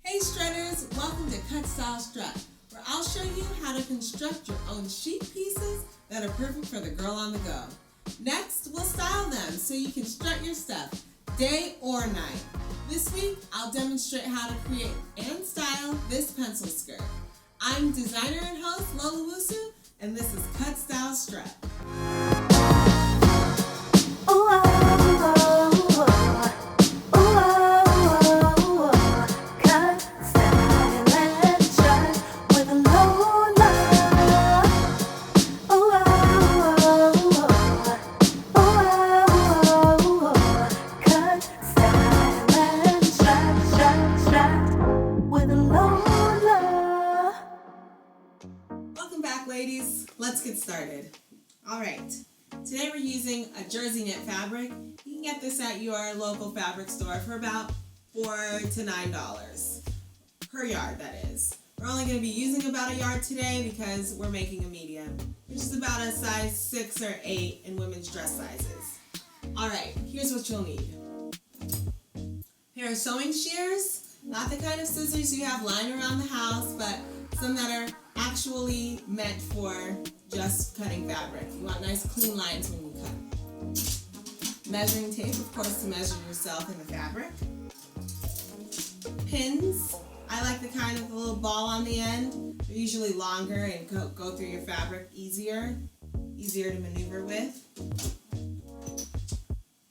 Hey Strutters, welcome to Style Strut, where I'll show you how to construct your own chic pieces that are perfect for the girl on the go. Next, we'll style them so you can strut your stuff, day or night. This week, I'll demonstrate how to create and style this pencil skirt. I'm designer and host Lola Wusu, and this is Style Strut. Welcome back, ladies. Let's get started. Alright, today we're using a jersey knit fabric. You can get this at your local fabric store for about $4 to $9 per yard, that is. We're only going to be using about a yard today because we're making a medium, which is about a size 6 or 8 in women's dress sizes. Alright, here's what you'll need. A pair of sewing shears, not the kind of scissors you have lying around the house, but some that are actually meant for just cutting fabric. You want nice clean lines when you cut. Measuring tape, of course, to measure yourself in the fabric. Pins, I like the kind with a little ball on the end. They're usually longer and go through your fabric easier to maneuver with.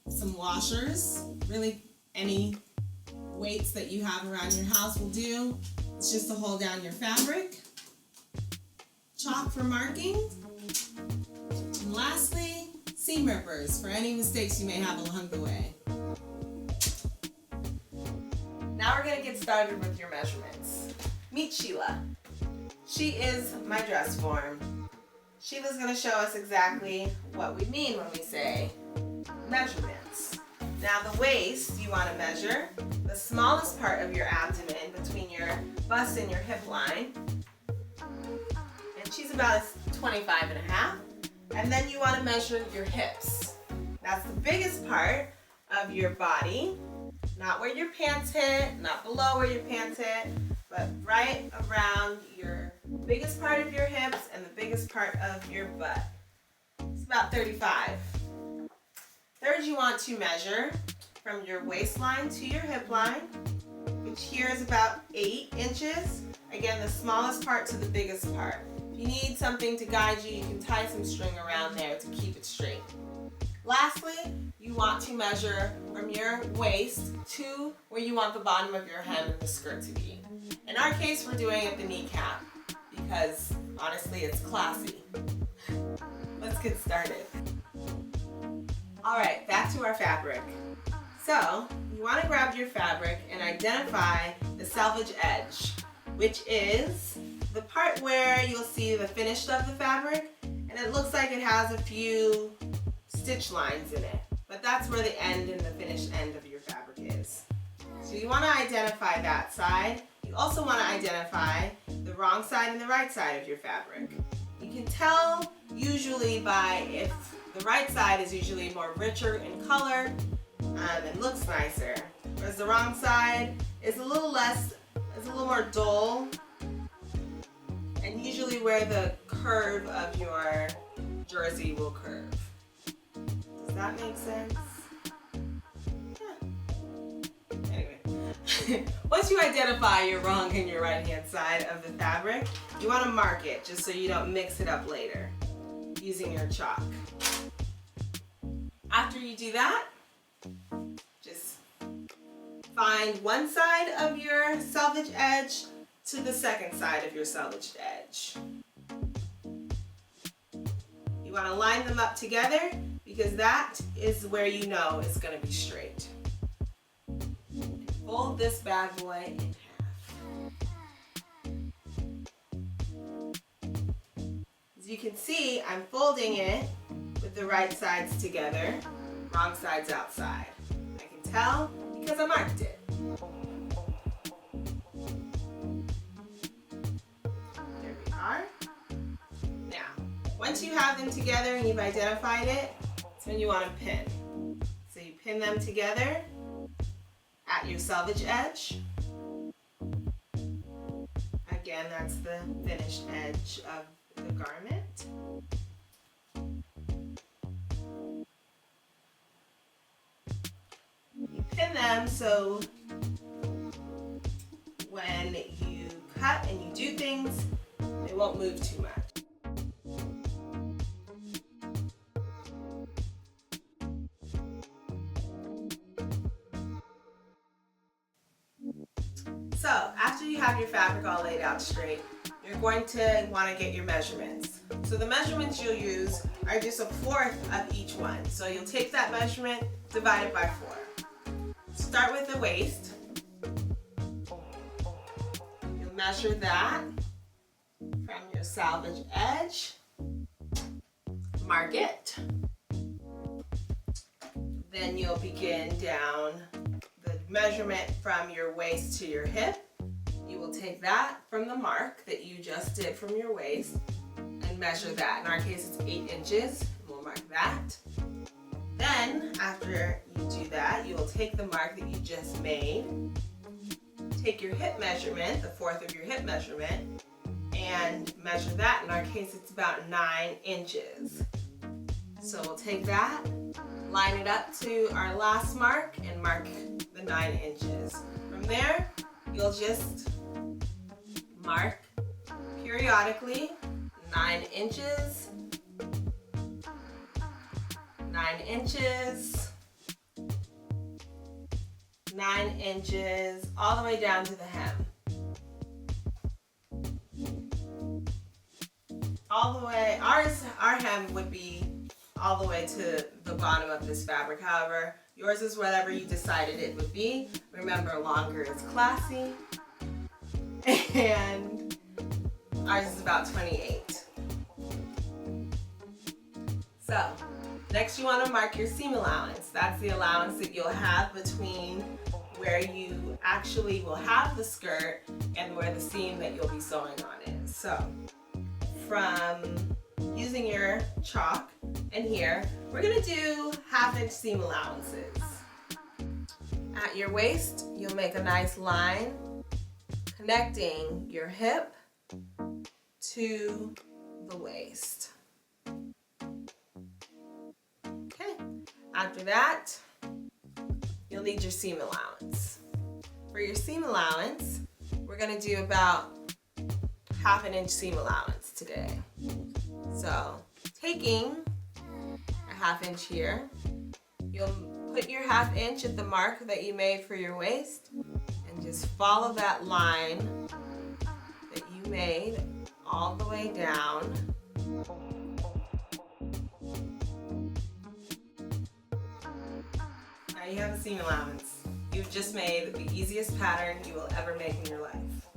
Some washers, really any weights that you have around your house will do. It's just to hold down your fabric. Chalk for marking. And lastly, seam rippers for any mistakes you may have along the way. Now we're going to get started with your measurements. Meet Sheila. She is my dress form. Sheila's going to show us exactly what we mean when we say measurements. Now the waist, you want to measure the smallest part of your abdomen between your bust and your hip line. And she's about 25 and a half. And then you want to measure your hips. That's the biggest part of your body. Not where your pants hit, not below where your pants hit, but right around your biggest part of your hips and the biggest part of your butt. It's about 35. Third, you want to measure from your waistline to your hip line, which here is about 8 inches. Again, the smallest part to the biggest part. If you need something to guide you, you can tie some string around there to keep it straight. Lastly, you want to measure from your waist to where you want the bottom of your hem and the skirt to be. In our case, we're doing it at the kneecap because honestly, it's classy. Let's get started. Alright, back to our fabric. So, you want to grab your fabric and identify the selvage edge, which is the part where you'll see the finished of the fabric, and it looks like it has a few stitch lines in it, but that's where the end and the finished end of your fabric is. So you want to identify that side. You also want to identify the wrong side and the right side of your fabric. You can tell usually by if the right side is usually more richer in color and looks nicer, whereas the wrong side is a little more dull, and usually where the curve of your jersey will curve. Does that make sense? Yeah. Anyway, once you identify your wrong and your right hand side of the fabric, you want to mark it just so you don't mix it up later using your chalk. After you do that, just find one side of your selvage edge to the second side of your selvaged edge. You want to line them up together because that is where you know it's going to be straight. Fold this bad boy in half. As you can see, I'm folding it with the right sides together, wrong sides outside. I can tell because I marked it. There we are. Now, once you have them together and you've identified it, that's when you want to pin. So you pin them together at your selvage edge. edge of the garment. You pin them so when you cut and you do things, they won't move too much. So after you have your fabric all laid out straight, you're going to want to get your measurements. So the measurements you'll use are just 1/4 of each one. So you'll take that measurement, divide it by 4. Start with the waist. You'll measure that from your selvage edge. Mark it. Then you'll begin down the measurement from your waist to your hip. You will take that from the mark that you just did from your waist and measure that. In our case, it's 8 inches. We'll mark that. Then, after you do that, you will take the mark that you just made, take your hip measurement, the 1/4 of your hip measurement, and measure that. In our case, it's about 9 inches. So we'll take that, line it up to our last mark, and mark the 9 inches. From there, you'll just mark periodically 9 inches, 9 inches, 9 inches, all the way down to the hem. All the way, our hem would be all the way to the bottom of this fabric. However, yours is whatever you decided it would be. Remember, longer is classy. And ours is about 28. So, next you want to mark your seam allowance. That's the allowance that you'll have between where you actually will have the skirt and where the seam that you'll be sewing on is. So, from using your chalk and here, we're going to do 1/2 inch seam allowances. At your waist, you'll make a nice line connecting your hip to the waist. Okay, after that, you'll need your seam allowance. For your seam allowance, we're going to do about 1/2 inch seam allowance today. So, taking a 1/2 inch here, you'll put your 1/2 inch at the mark that you made for your waist and just follow that line that you made all the way down. Now you have a seam allowance. You've just made the easiest pattern you will ever make in your life.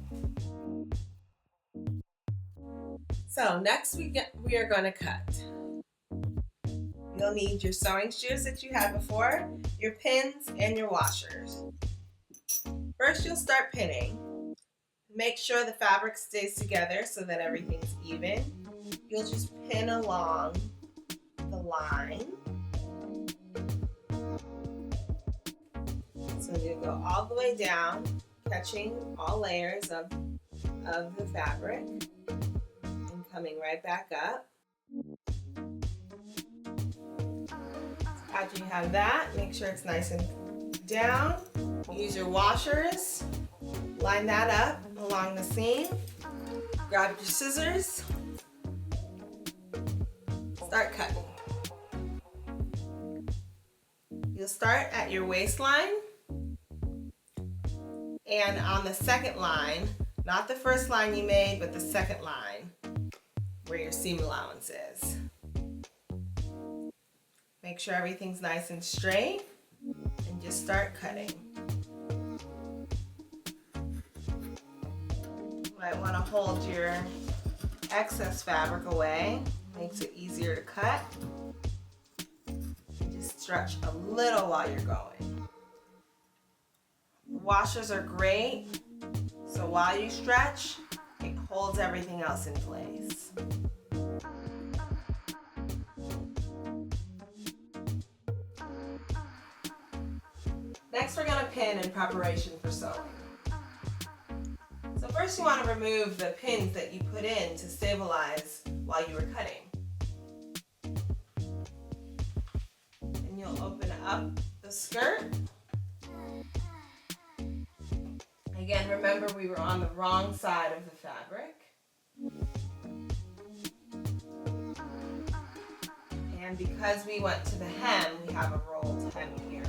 So next we are going to cut. You'll need your sewing shears that you had before, your pins, and your washers. First you'll start pinning. Make sure the fabric stays together so that everything's even. You'll just pin along the line. So you'll go all the way down, catching all layers of the fabric and coming right back up. After you have that, make sure it's nice and down. Use your washers, line that up along the seam. Grab your scissors, start cutting. You'll start at your waistline, and on the second line, not the first line you made, but the second line where your seam allowance is. Make sure everything's nice and straight and just start cutting. You might want to hold your excess fabric away, makes it easier to cut. Just stretch a little while you're going. Washers are great, so while you stretch, it holds everything else in place. Next, we're going to pin in preparation for sewing. So first First you want to remove the pins that you put in to stabilize while you were cutting. And you'll open up the skirt. Again, remember we were on the wrong side of the fabric. And because we went to the hem, we have a rolled hem here.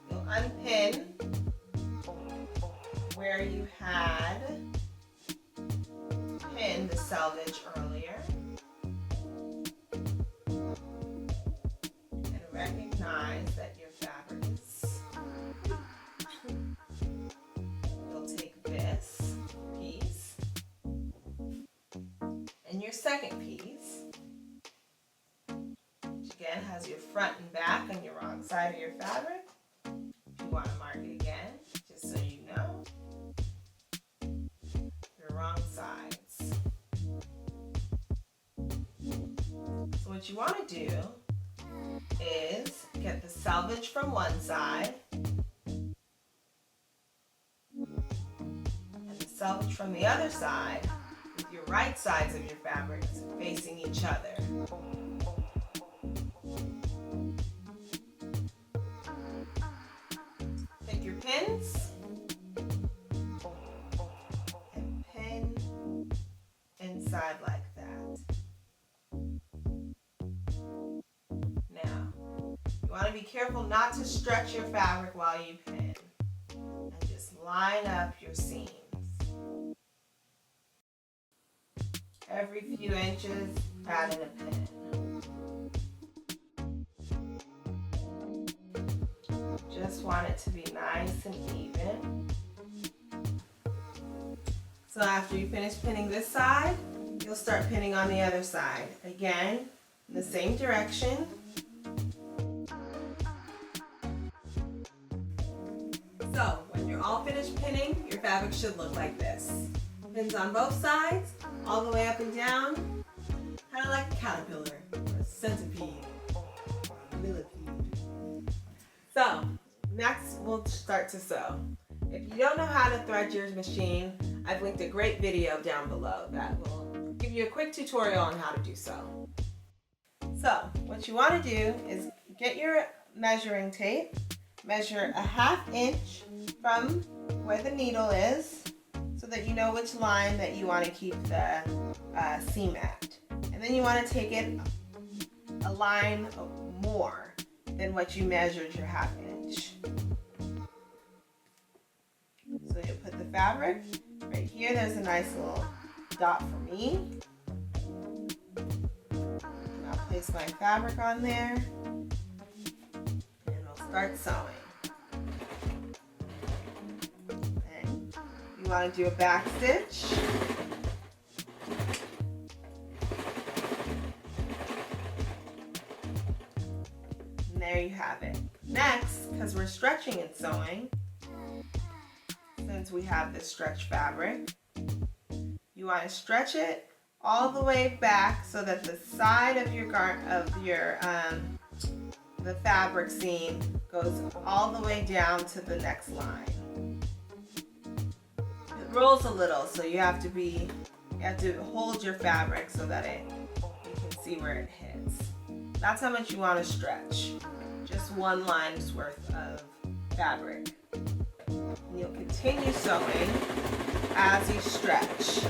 You'll unpin where you had pinned the selvage earlier. And recognize that your fabric is... You'll take this piece and your second piece, which again has your front and back on your wrong side of your fabric. If you want to mark it again, just so you know, your wrong sides. So what you want to do is get the selvage from one side and the selvage from the other side, with your right sides of your fabrics facing each other. Take your pins and pin inside like that. Now, you want to be careful not to stretch your fabric while you pin, and just line up your seams. Every few inches, add in a pin. Just want it to be nice and even. So after you finish pinning this side, you'll start pinning on the other side. Again, in the same direction. So when you're all finished pinning, your fabric should look like this. Pins on both sides, all the way up and down, kind of like a caterpillar or a centipede or a millipede. So next we'll start to sew. If you don't know how to thread your machine, I've linked a great video down below that will give you a quick tutorial on how to do so. So what you want to do is get your measuring tape, measure a 1/2 inch from where the needle is, so that you know which line that you want to keep the seam at. And then you want to take it a line more than what you measured your 1/2 inch. So you put the fabric right here. There's a nice little dot for me. And I'll place my fabric on there and we'll start sewing. You want to do a back stitch. And there you have it. Next, because we're stretching and sewing, since we have this stretch fabric, you want to stretch it all the way back so that the side of your the fabric seam goes all the way down to the next line. Rolls a little, so you have to hold your fabric so that you can see where it hits. That's how much you want to stretch. Just one line's worth of fabric. And you'll continue sewing as you stretch.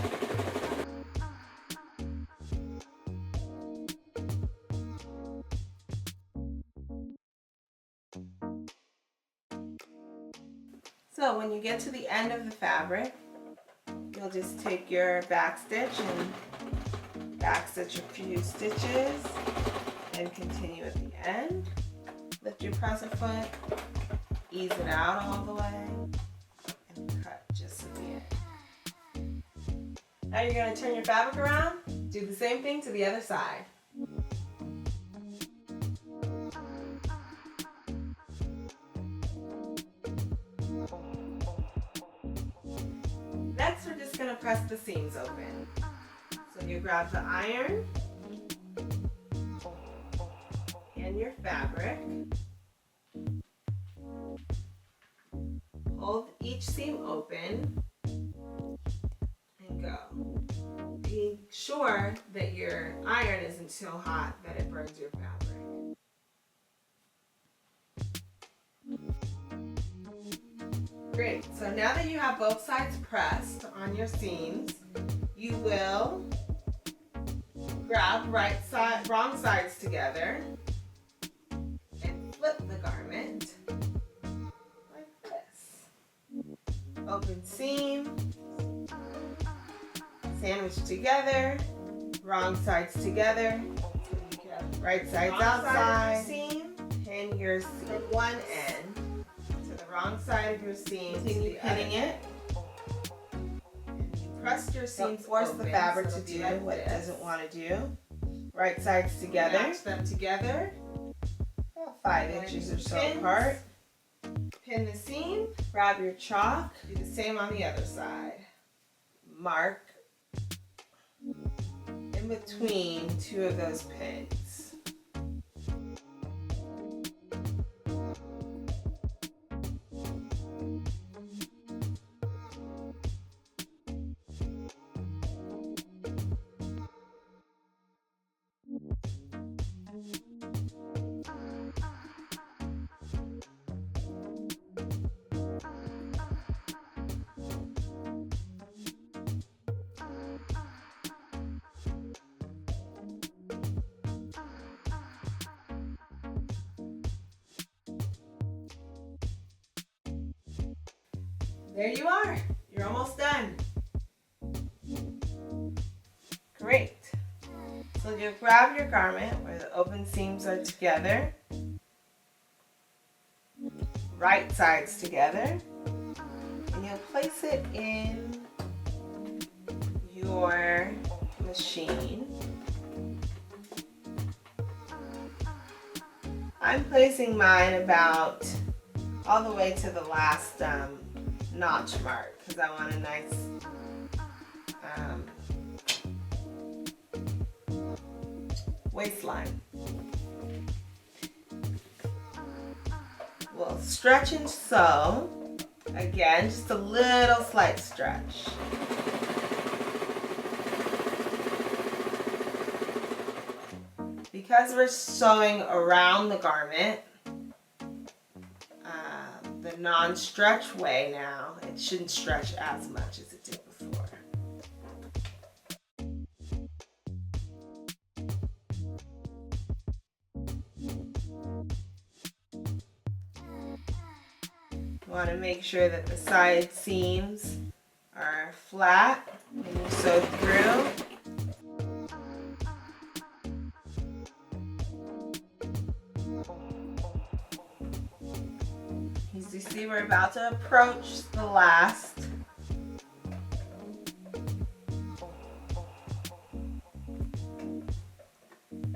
So when you get to the end of the fabric, you'll just take your back stitch and back stitch a few stitches and continue at the end. Lift your presser foot, ease it out all the way, and cut just at the end. Now you're going to turn your fabric around, do the same thing to the other side. Next, we're just going to press the seams open. So you grab the iron and your fabric, each seam open and go. Being sure that your iron isn't so hot that it burns your fabric. Great, so now that you have both sides pressed on your seams, you will grab wrong sides together and flip the garment like this. Open seam, sandwich together, wrong sides together, right sides outside, seam, pin your seam from one end to the wrong side of your seam. Continue pinning it. Press your seams. Don't force the fabric to do what it doesn't want to do. Right sides together. Match them together. About 5 inches or so apart. Pin the seam. Grab your chalk. Do the same on the other side. Mark in between two of those pins. There you are. You're almost done. Great. So you grab your garment where the open seams are together, right sides together, and you'll place it in your machine. I'm placing mine about all the way to the last notch mark because I want a nice waistline. We'll stretch and sew. Again, just a little slight stretch. Because we're sewing around the garment, the non-stretch way now, it shouldn't stretch as much as it did before. You want to make sure that the side seams are flat when you sew through. As you see, we're about to approach the last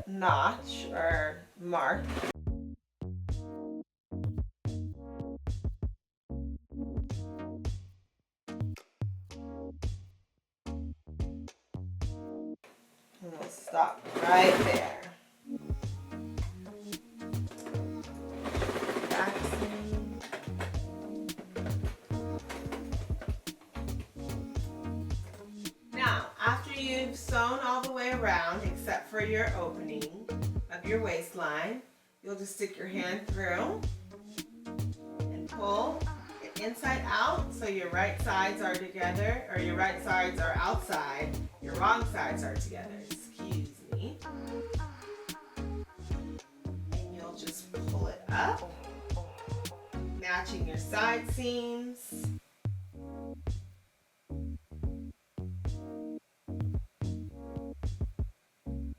notch or mark. And we'll stop right there. Now, after you've sewn all the way around, except for your opening of your waistline, you'll just stick your hand through and pull it inside out so your right sides are together, or your right sides are outside, your wrong sides are together. Excuse me. And you'll just pull it up, matching your side seams.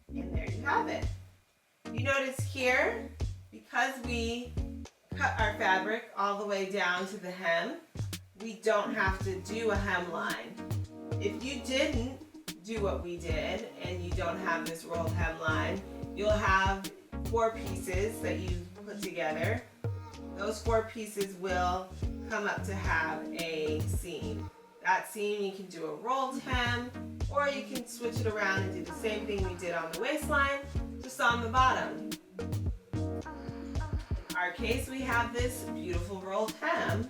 And there you have it. You notice here, because we cut our fabric all the way down to the hem, we don't have to do a hemline. If you didn't do what we did and you don't have this rolled hemline, you'll have 4 pieces that you put together. Those 4 pieces will come up to have a seam. That seam, you can do a rolled hem, or you can switch it around and do the same thing we did on the waistline, just on the bottom. In our case, we have this beautiful rolled hem.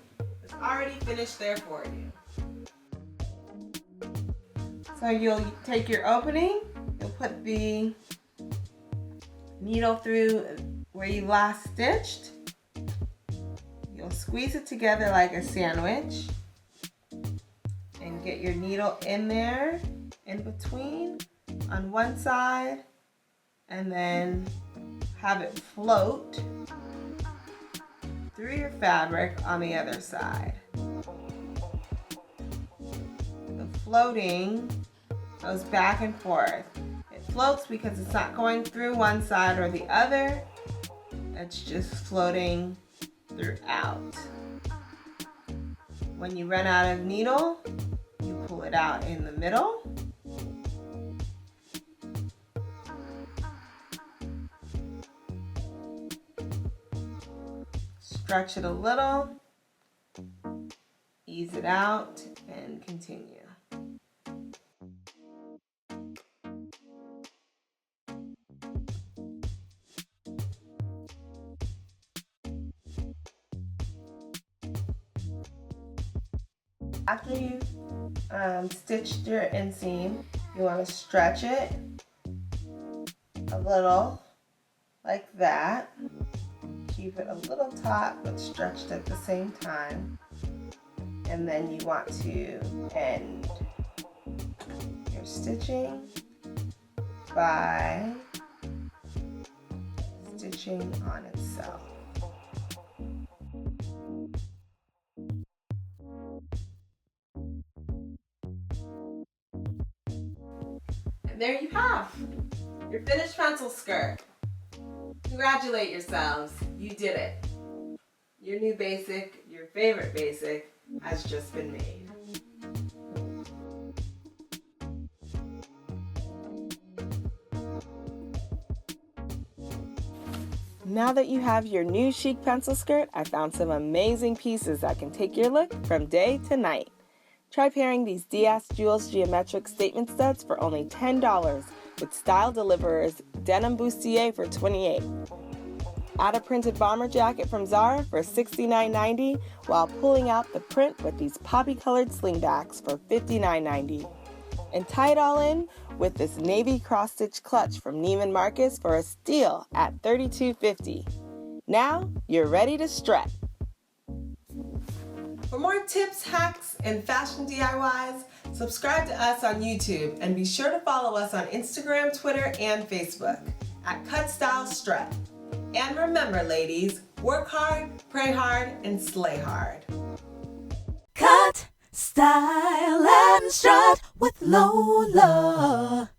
It's already finished there for you. So you'll take your opening, you'll put the needle through where you last stitched. You'll squeeze it together like a sandwich and get your needle in there, in between, on one side, and then have it float through your fabric on the other side. The floating goes back and forth. It floats because it's not going through one side or the other. It's just floating throughout. When you run out of needle, you pull it out in the middle. Stretch it a little, ease it out, and continue. After you've stitched your inseam, you want to stretch it a little like that. Keep it a little taut but stretched at the same time. And then you want to end your stitching by stitching on itself. And there you have your finished pencil skirt. Congratulate yourselves, you did it. Your new basic, your favorite basic, has just been made. Now that you have your new chic pencil skirt, I found some amazing pieces that can take your look from day to night. Try pairing these DS Jewels geometric statement studs for only $10 with Style Deliverer's denim bustier for $28. Add a printed bomber jacket from Zara for $69.90 while pulling out the print with these poppy-colored slingbacks for $59.90. And tie it all in with this navy cross-stitch clutch from Neiman Marcus for a steal at $32.50. Now you're ready to strut. For more tips, hacks, and fashion DIYs, subscribe to us on YouTube and be sure to follow us on Instagram, Twitter, and Facebook at Style Strut. And remember, ladies, work hard, pray hard, and slay hard. Cut, style, and strut with Lola.